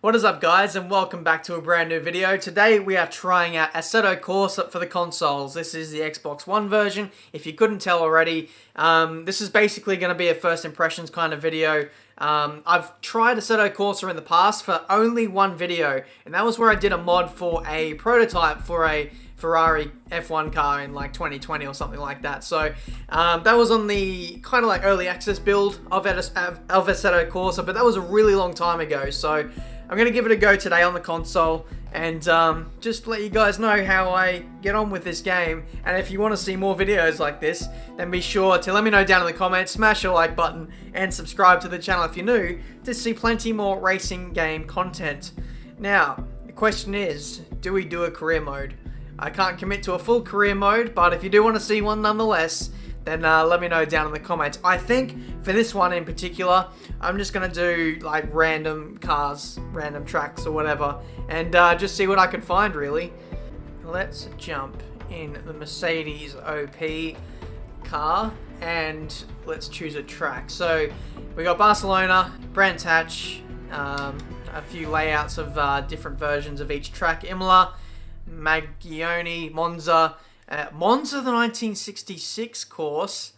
What is up, guys, and welcome back to a brand new video. Today we are trying out Assetto Corsa for the consoles. This is the Xbox One version. If you couldn't tell already, this is basically going to be a first impressions kind of video. I've tried Assetto Corsa in the past for only one video, and that was where I did a mod for a prototype for a Ferrari F1 car in like 2020 or something like that. So that was on the kind of like early access build of Assetto Corsa, but that was a really long time ago. So I'm going to give it a go today on the console and just let you guys know how I get on with this game. And if you want to see more videos like this, then be sure to let me know down in the comments, smash the like button, and subscribe to the channel if you're new to see plenty more racing game content. Now, the question is, do we do a career mode? I can't commit to a full career mode, but if you do want to see one nonetheless, then let me know down in the comments. I think for this one in particular, I'm just going to do like random cars, random tracks or whatever, and just see what I can find really. Let's jump in the Mercedes OP car and let's choose a track. So we got Barcelona, Brands Hatch, a few layouts of different versions of each track. Imola, Magione, Monza. Monza, the 1966 course.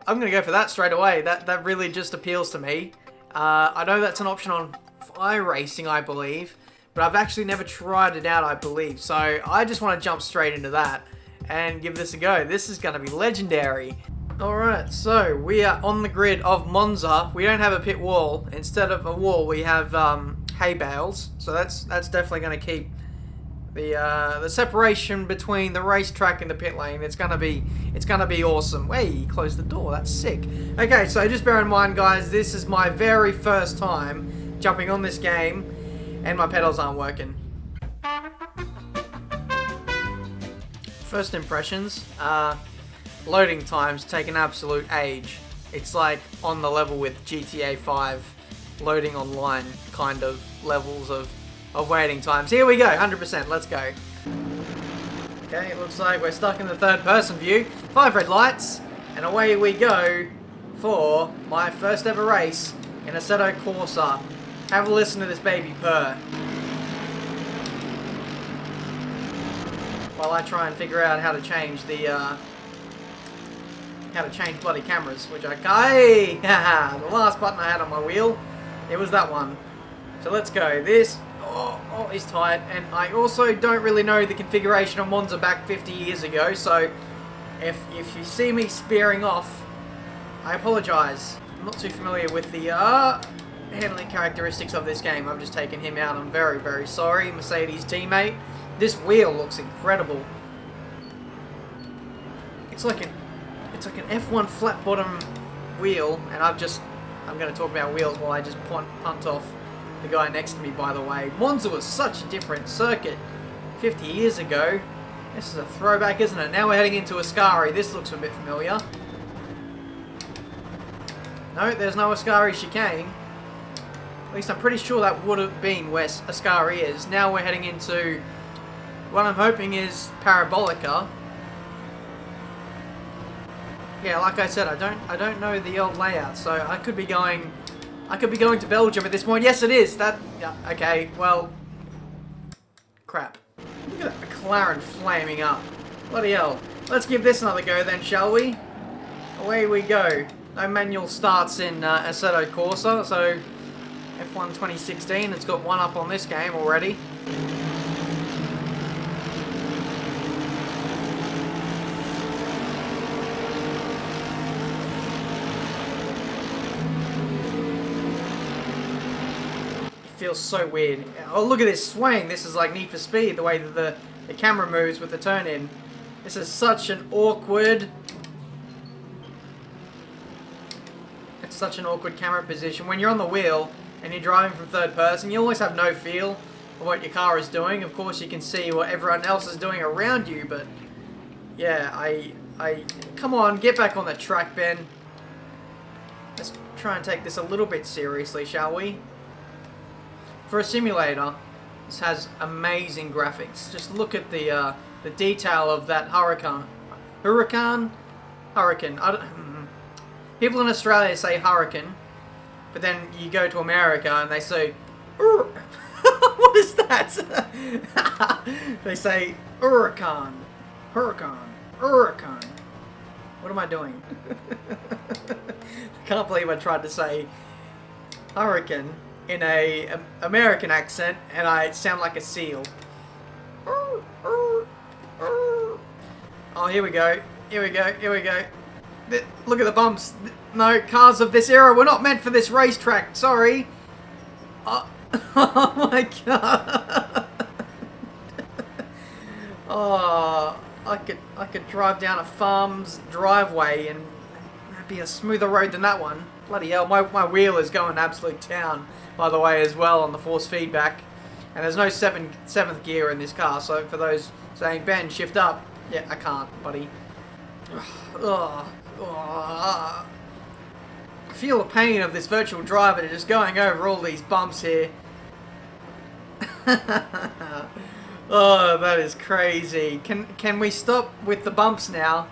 I'm going to go for that straight away. That really just appeals to me. I know that's an option on iRacing, I believe, but I've actually never tried it out, I believe. So I just want to jump straight into that and give this a go. This is going to be legendary. Alright, so we are on the grid of Monza. We don't have a pit wall. Instead of a wall, we have hay bales. So that's definitely going to keep the separation between the racetrack and the pit lane. It's gonna be awesome. Hey, he closed the door. That's sick. Okay, so just bear in mind, guys, this is my very first time jumping on this game, and my pedals aren't working. First impressions. Loading times take an absolute age. It's like on the level with GTA 5 loading online kind of levels of waiting times. Here we go, 100%, let's go. Okay, it looks like we're stuck in the third person view. 5 red lights, and away we go for my first ever race in Assetto Corsa. Have a listen to this baby purr while I try and figure out how to change the bloody cameras, which I can't. The last button I had on my wheel, it was that one. So let's go. This is tight, and I also don't really know the configuration of Monza back 50 years ago, so if you see me spearing off, I apologise. I'm not too familiar with the handling characteristics of this game. I've just taken him out. I'm very, very sorry, Mercedes teammate. This wheel looks incredible. It's like an F1 flat bottom wheel, and I'm going to talk about wheels while I just punt off the guy next to me, by the way. Monza was such a different circuit 50 years ago. This is a throwback, isn't it? Now we're heading into Ascari. This looks a bit familiar. No, there's no Ascari chicane. At least I'm pretty sure that would have been where Ascari is. Now we're heading into what I'm hoping is Parabolica. Yeah, like I said, I don't know the old layout, so I could be going to Belgium at this point. Yes, it is. Okay, well, crap. Look at that McLaren flaming up. Bloody hell. Let's give this another go then, shall we? Away we go. No manual starts in Assetto Corsa, so F1 2016. It's got one up on this game already. Feels so weird. Oh, look at this swaying. This is like Need for Speed, the way that the camera moves with the turn in. This is such an awkward... It's such an awkward camera position. When you're on the wheel and you're driving from third person, you always have no feel of what your car is doing. Of course, you can see what everyone else is doing around you, but yeah, come on, get back on the track, Ben. Let's try and take this a little bit seriously, shall we? For a simulator, this has amazing graphics. Just look at the detail of that hurricane. Hurricane? Hurricane. People in Australia say hurricane, but then you go to America and they say, what is that? They say, hurricane. What am I doing? I can't believe I tried to say hurricane in a American accent and I sound like a seal. Oh, here we go. Look at the bumps. No, cars of this era were not meant for this racetrack. Sorry. Oh my god. Oh, I could drive down a farm's driveway and that'd be a smoother road than that one. Bloody hell, my wheel is going absolute town, by the way, as well on the force feedback. And there's no seventh gear in this car, so for those saying, Ben, shift up. Yeah, I can't, buddy. I feel the pain of this virtual driver just going over all these bumps here. Oh, that is crazy. Can we stop with the bumps now?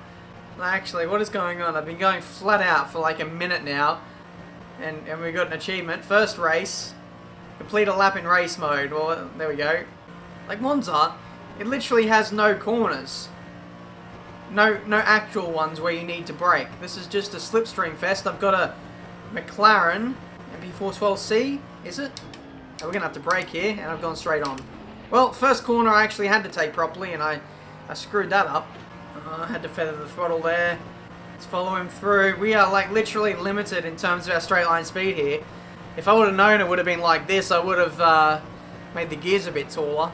Actually, what is going on? I've been going flat out for like a minute now. And we got an achievement. First race. Complete a lap in race mode. Well, there we go. Like Monza, it literally has no corners. No actual ones where you need to brake. This is just a slipstream fest. I've got a McLaren MP412C, is it? Oh, we're going to have to brake here, and I've gone straight on. Well, first corner I actually had to take properly, and I screwed that up. I had to feather the throttle there. Let's follow him through. We are like literally limited in terms of our straight line speed here. If I would have known it would have been like this, I would have made the gears a bit taller.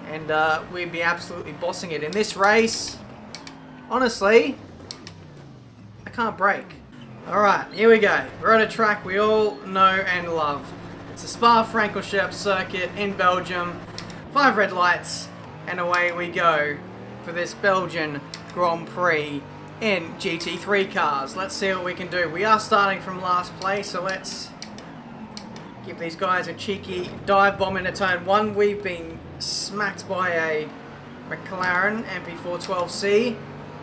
And we'd be absolutely bossing it. In this race, honestly, I can't brake. Alright, here we go. We're at a track we all know and love. It's the Spa-Francorchamps circuit in Belgium. 5 red lights, and away we go for this Belgian Grand Prix in GT3 cars. Let's see what we can do. We are starting from last place, so let's give these guys a cheeky dive bomb into turn 1. We've been smacked by a McLaren MP412C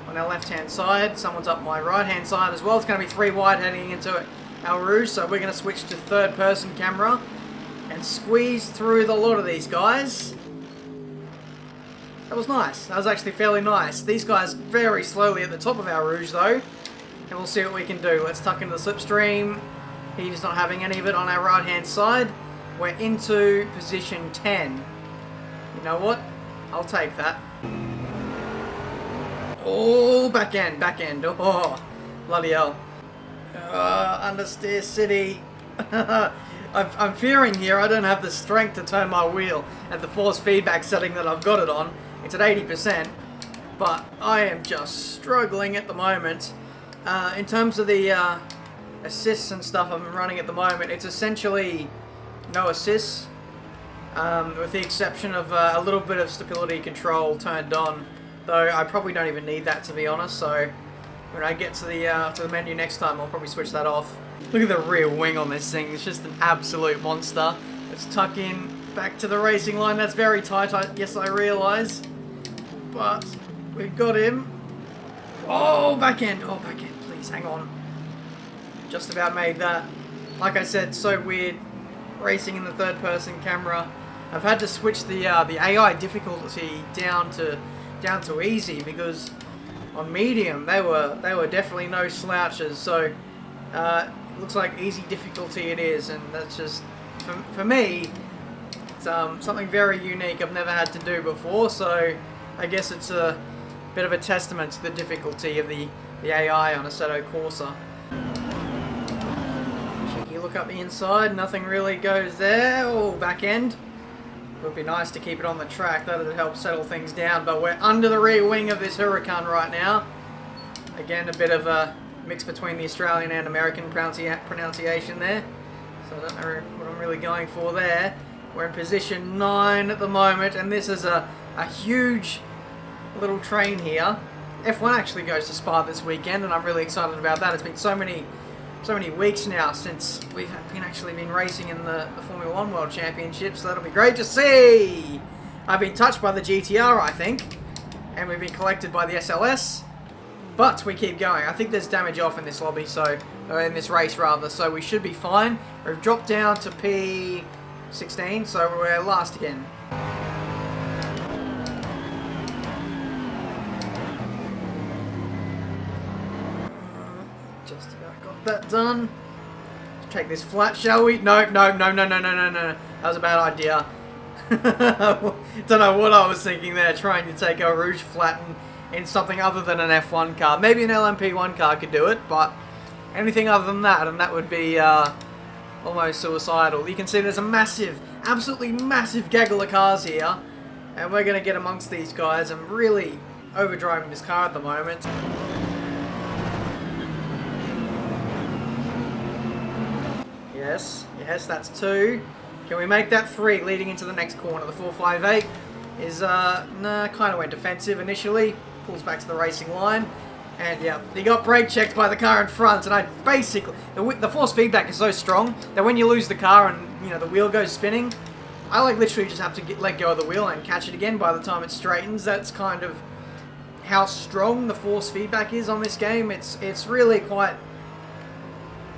on our left hand side. Someone's up my right hand side as well. It's going to be 3 wide heading into Eau Rouge, so we're going to switch to third person camera and squeeze through the lot of these guys. That was nice. That was actually fairly nice. These guys very slowly at the top of Eau Rouge though, and we'll see what we can do. Let's tuck into the slipstream. He's not having any of it on our right hand side. We're into position 10. You know what? I'll take that. Oh, back end. Oh, bloody hell. Understeer City. I'm fearing here I don't have the strength to turn my wheel at the force feedback setting that I've got it on. It's at 80%, but I am just struggling at the moment. In terms of the assists and stuff I'm running at the moment, it's essentially no assists, with the exception of a little bit of stability control turned on, though I probably don't even need that, to be honest. So when I get to the menu next time, I'll probably switch that off. Look at the rear wing on this thing. It's just an absolute monster. Let's tuck in back to the racing line. That's very tight, yes, I realise. But we've got him. Oh, back end. Oh, back end. Please, hang on. Just about made that. Like I said, so weird racing in the third person camera. I've had to switch the AI difficulty down to easy, because on medium they were definitely no slouches. So it looks like easy difficulty it is, and that's just for me, it's something very unique I've never had to do before. So I guess it's a bit of a testament to the difficulty of the AI on Assetto Corsa. Cheeky look up the inside, nothing really goes there. Oh, back end. Would be nice to keep it on the track. That would help settle things down, but we're under the rear wing of this Huracan right now. Again, a bit of a mix between the Australian and American pronunciation there, so I don't know what I'm really going for there. We're in position 9 at the moment, and this is a huge little train here. F1 actually goes to Spa this weekend, and I'm really excited about that. It's been so many weeks now since we've been racing in the Formula 1 World Championship, so that'll be great to see. I've been touched by the GTR, I think, and we've been collected by the SLS, but we keep going. I think there's damage off in this lobby, so in this race rather, so we should be fine. We've dropped down to P16, so we're last again. Just about got that done. Let's take this flat, shall we? No. That was a bad idea. Don't know what I was thinking there, trying to take Eau Rouge flat in something other than an F1 car. Maybe an LMP1 car could do it, but anything other than that, and that would be almost suicidal. You can see there's a massive, absolutely massive gaggle of cars here, and we're going to get amongst these guys. I'm really overdriving this car at the moment. Yes, that's 2. Can we make that 3 leading into the next corner? The 458 is, kind of went defensive initially. Pulls back to the racing line. And yeah, he got brake checked by the car in front. And I basically, the force feedback is so strong that when you lose the car and, the wheel goes spinning, I like literally just have to let go of the wheel and catch it again by the time it straightens. That's kind of how strong the force feedback is on this game. It's really quite,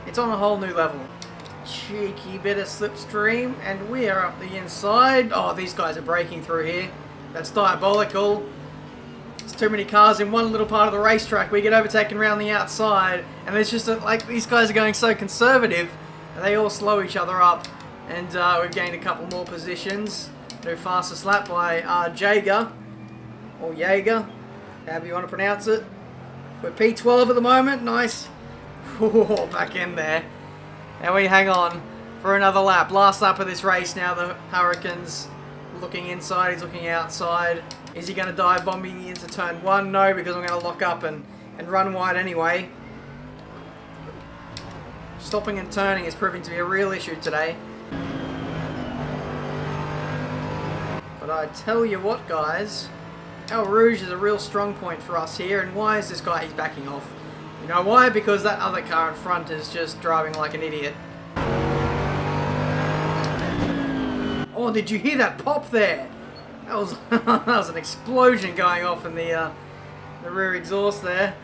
it's on a whole new level. Cheeky bit of slipstream, and we are up the inside. Oh, these guys are breaking through here. That's diabolical. There's too many cars in one little part of the racetrack. We get overtaken around the outside, and it's just like these guys are going so conservative, and they all slow each other up. And we've gained a couple more positions. New fastest lap by Jaeger, or Jaeger, however you want to pronounce it. We're P12 at the moment. Nice. Ooh, back in there. And we hang on for another lap. Last lap of this race now. The Huracan's looking inside. He's looking outside. Is he going to dive bombing into turn 1? No, because I'm going to lock up and run wide anyway. Stopping and turning is proving to be a real issue today. But I tell you what, guys. Eau Rouge is a real strong point for us here. And why is this guy? He's backing off. You know why? Because that other car in front is just driving like an idiot. Oh, did you hear that pop there? That was that was an explosion going off in the rear exhaust there.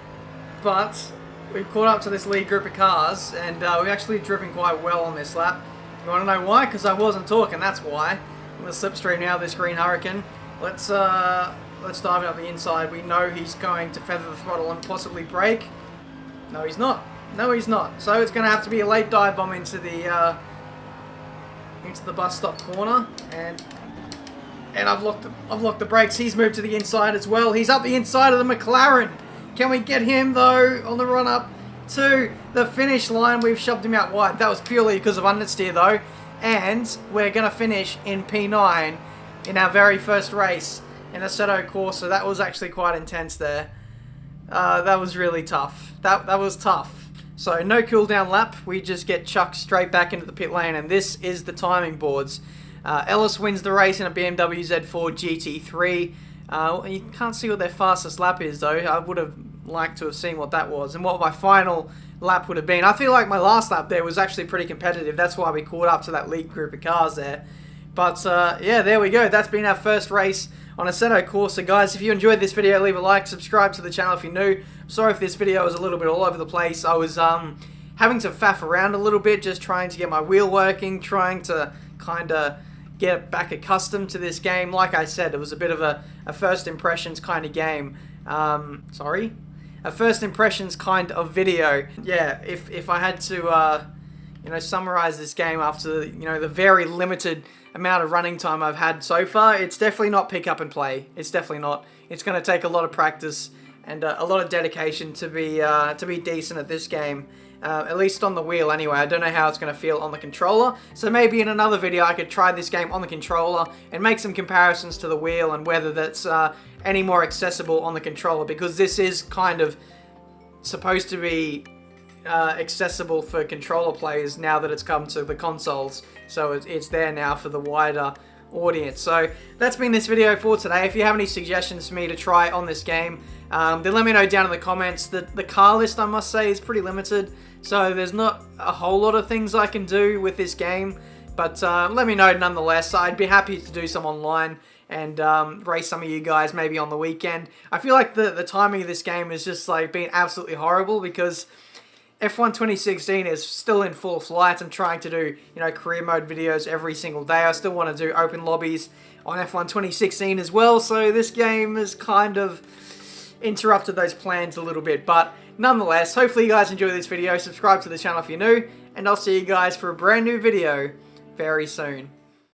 But we've caught up to this lead group of cars, and we've actually driven quite well on this lap. You want to know why? Because I wasn't talking. That's why. I'm going to slipstream now this green Huracan. Let's dive up the inside. We know he's going to feather the throttle and possibly brake. No, he's not. No, he's not. So it's going to have to be a late dive bomb into the bus stop corner, and I've locked the brakes. He's moved to the inside as well. He's up the inside of the McLaren. Can we get him though on the run up to the finish line? We've shoved him out wide. That was purely because of understeer though, and we're going to finish in P9 in our very first race in Assetto Corsa. That was actually quite intense there. That was really tough. That was tough. So no cooldown lap. We just get chucked straight back into the pit lane, and this is the timing boards. Ellis wins the race in a BMW Z4 GT3. You can't see what their fastest lap is though. I would have liked to have seen what that was and what my final lap would have been. I feel like my last lap there was actually pretty competitive. That's why we caught up to that lead group of cars there. But yeah, there we go. That's been our first race on Assetto Corsa. Guys, if you enjoyed this video, leave a like, subscribe to the channel if you're new. Sorry if this video was a little bit all over the place. I was having to faff around a little bit, just trying to get my wheel working, trying to kind of get back accustomed to this game. Like I said, it was a bit of a first impressions kind of game. A first impressions kind of video. Yeah, if I had to summarize this game after the very limited amount of running time I've had so far, it's definitely not pick up and play. It's definitely not. It's going to take a lot of practice and a lot of dedication to be decent at this game. At least on the wheel anyway. I don't know how it's going to feel on the controller. So maybe in another video I could try this game on the controller and make some comparisons to the wheel and whether that's any more accessible on the controller, because this is kind of supposed to be accessible for controller players now that it's come to the consoles. So it's there now for the wider audience. So that's been this video for today. If you have any suggestions for me to try on this game, then let me know down in the comments. The car list, I must say, is pretty limited. So there's not a whole lot of things I can do with this game. But let me know nonetheless. I'd be happy to do some online and race some of you guys maybe on the weekend. I feel like the timing of this game has just like been absolutely horrible, because F1 2016 is still in full flight. I'm trying to do, career mode videos every single day. I still want to do open lobbies on F1 2016 as well, so this game has kind of interrupted those plans a little bit. But nonetheless, hopefully you guys enjoy this video. Subscribe to the channel if you're new, and I'll see you guys for a brand new video very soon.